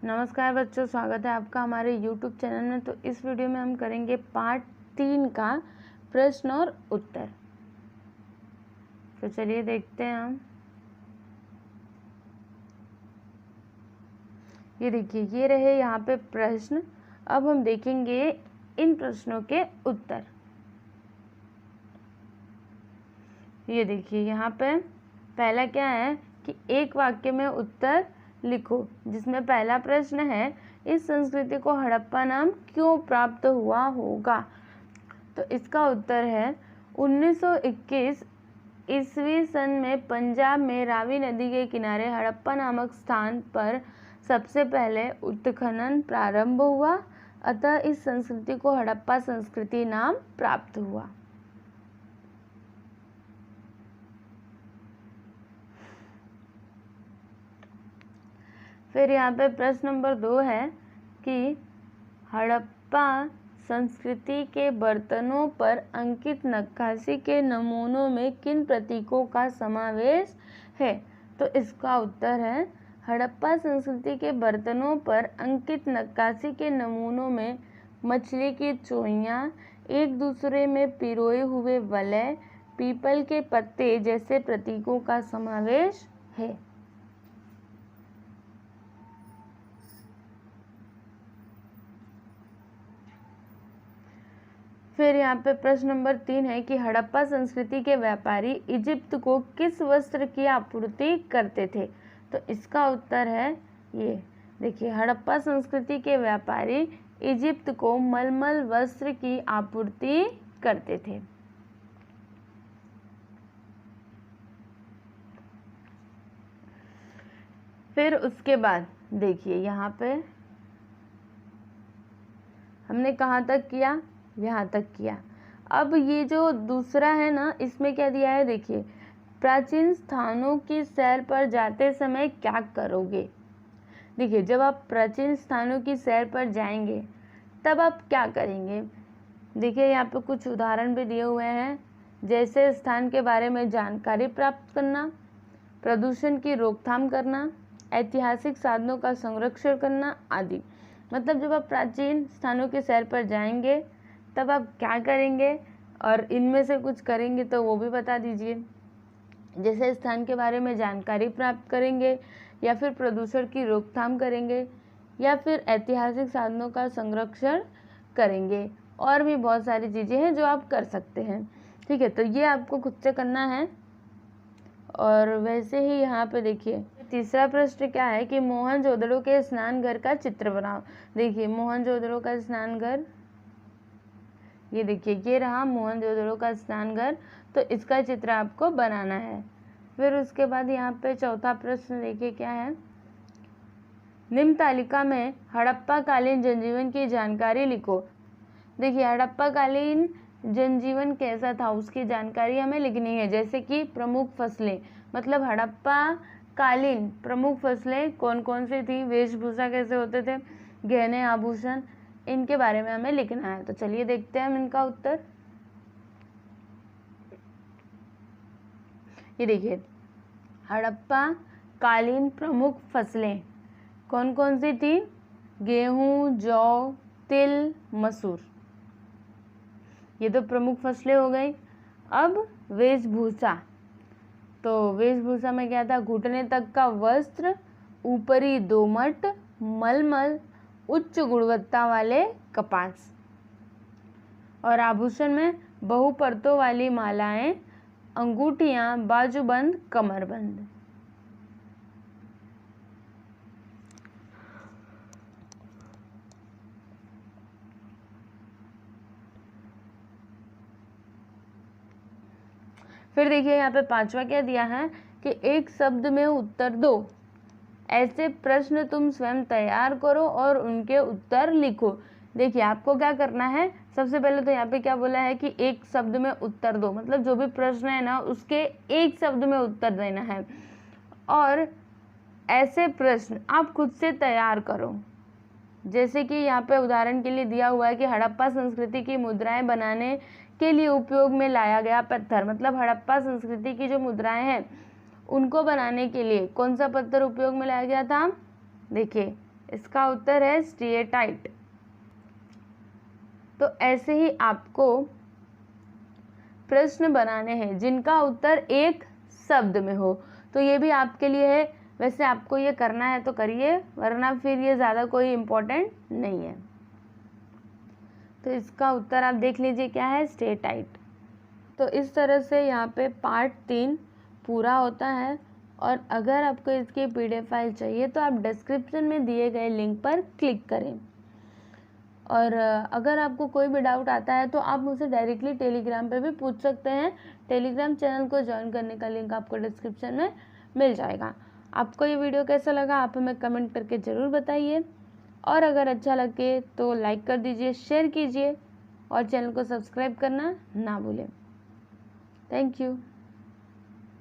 नमस्कार बच्चों, स्वागत है आपका हमारे YouTube चैनल में। तो इस वीडियो में हम करेंगे पार्ट 3 का प्रश्न और उत्तर। तो चलिए देखते हैं हम। ये देखिए, ये रहे यहाँ पे प्रश्न। अब हम देखेंगे इन प्रश्नों के उत्तर। ये देखिए, यहाँ पे पहला क्या है कि एक वाक्य में उत्तर लिखो, जिसमें पहला प्रश्न है, इस संस्कृति को हड़प्पा नाम क्यों प्राप्त हुआ होगा। तो इसका उत्तर है 1921 ईस्वी सन में पंजाब में रावी नदी के किनारे हड़प्पा नामक स्थान पर सबसे पहले उत्खनन प्रारंभ हुआ, अतः इस संस्कृति को हड़प्पा संस्कृति नाम प्राप्त हुआ। फिर यहाँ पे प्रश्न नंबर 2 है कि हड़प्पा संस्कृति के बर्तनों पर अंकित नक्काशी के नमूनों में किन प्रतीकों का समावेश है। तो इसका उत्तर है, हड़प्पा संस्कृति के बर्तनों पर अंकित नक्काशी के नमूनों में मछली की चोइयाँ, एक दूसरे में पिरोए हुए वलय, पीपल के पत्ते जैसे प्रतीकों का समावेश है। फिर यहाँ पे प्रश्न नंबर 3 है कि हड़प्पा संस्कृति के व्यापारी इजिप्ट को किस वस्त्र की आपूर्ति करते थे। तो इसका उत्तर है, ये देखिए, हड़प्पा संस्कृति के व्यापारी इजिप्ट को मलमल वस्त्र की आपूर्ति करते थे। फिर उसके बाद देखिए, यहाँ पे हमने कहाँ तक किया, यहाँ तक किया। अब ये जो दूसरा है ना, इसमें क्या दिया है, देखिए, प्राचीन स्थानों की सैर पर जाते समय क्या करोगे। देखिए, जब आप प्राचीन स्थानों की सैर पर जाएंगे तब आप क्या करेंगे। देखिए, यहाँ पे कुछ उदाहरण भी दिए हुए हैं, जैसे स्थान के बारे में जानकारी प्राप्त करना, प्रदूषण की रोकथाम करना, ऐतिहासिक साधनों का संरक्षण करना आदि। मतलब जब आप प्राचीन स्थानों की सैर पर जाएंगे तब आप क्या करेंगे, और इनमें से कुछ करेंगे तो वो भी बता दीजिए। जैसे स्थान के बारे में जानकारी प्राप्त करेंगे, या फिर प्रदूषण की रोकथाम करेंगे, या फिर ऐतिहासिक साधनों का संरक्षण करेंगे। और भी बहुत सारी चीज़ें हैं जो आप कर सकते हैं। ठीक है, तो ये आपको खुद से करना है। और वैसे ही यहाँ पे देखिए, तीसरा प्रश्न क्या है कि मोहनजोदड़ो के स्नान घर का चित्र बनाओ। देखिए, मोहनजोदड़ो का स्नान घर, ये देखिए, ये रहा मोहनजोदड़ो का स्नान घर। तो इसका चित्र आपको बनाना है। फिर उसके बाद यहाँ पे चौथा प्रश्न देखिए क्या है, निम्न तालिका में हड़प्पा कालीन जनजीवन की जानकारी लिखो। देखिए, हड़प्पा कालीन जनजीवन कैसा था उसकी जानकारी हमें लिखनी है। जैसे कि प्रमुख फसलें, मतलब हड़प्पा कालीन प्रमुख फसलें कौन कौन सी थी, वेशभूषा कैसे होते थे, गहने आभूषण, इनके बारे में हमें लिखना है। तो चलिए देखते हैं हम इनका उत्तर। ये देखिए, हड़प्पा कालीन प्रमुख फसलें कौन कौन सी थी, गेहूं, जौ, तिल, मसूर, ये तो प्रमुख फसलें हो गई। अब वेशभूषा, तो वेशभूषा में क्या था, घुटने तक का वस्त्र, ऊपरी दोमट, मलमल, उच्च गुणवत्ता वाले कपास। और आभूषण में बहुपरतों वाली मालाएं, अंगूठियां, बाजूबंद, कमरबंद। फिर देखिए, यहाँ पे पांचवा क्या दिया है कि एक शब्द में उत्तर दो। ऐसे प्रश्न तुम स्वयं तैयार करो और उनके उत्तर लिखो। देखिए, आपको क्या करना है, सबसे पहले तो यहाँ पे क्या बोला है कि एक शब्द में उत्तर दो, मतलब जो भी प्रश्न है ना उसके एक शब्द में उत्तर देना है। और ऐसे प्रश्न आप खुद से तैयार करो। जैसे कि यहाँ पे उदाहरण के लिए दिया हुआ है कि हड़प्पा संस्कृति की मुद्राएं बनाने के लिए उपयोग में लाया गया पत्थर, मतलब हड़प्पा संस्कृति की जो मुद्राएं हैं उनको बनाने के लिए कौन सा पत्थर उपयोग में लाया गया था। देखिए, इसका उत्तर है स्टीएटाइट। तो ऐसे ही आपको प्रश्न बनाने हैं जिनका उत्तर एक शब्द में हो, तो ये भी आपके लिए है। वैसे आपको ये करना है तो करिए, वरना फिर ये ज़्यादा कोई इम्पोर्टेंट नहीं है। तो इसका उत्तर आप देख लीजिए क्या है, स्टीएटाइट। तो इस तरह से यहाँ पे पार्ट 3 पूरा होता है। और अगर आपको इसकी PDF फाइल चाहिए तो आप डिस्क्रिप्शन में दिए गए लिंक पर क्लिक करें। और अगर आपको कोई भी डाउट आता है तो आप मुझसे डायरेक्टली टेलीग्राम पे भी पूछ सकते हैं। टेलीग्राम चैनल को ज्वाइन करने का लिंक आपको डिस्क्रिप्शन में मिल जाएगा। आपको ये वीडियो कैसा लगा आप हमें कमेंट करके ज़रूर बताइए, और अगर अच्छा लगे तो लाइक कर दीजिए, शेयर कीजिए और चैनल को सब्सक्राइब करना ना भूलें। Thank you.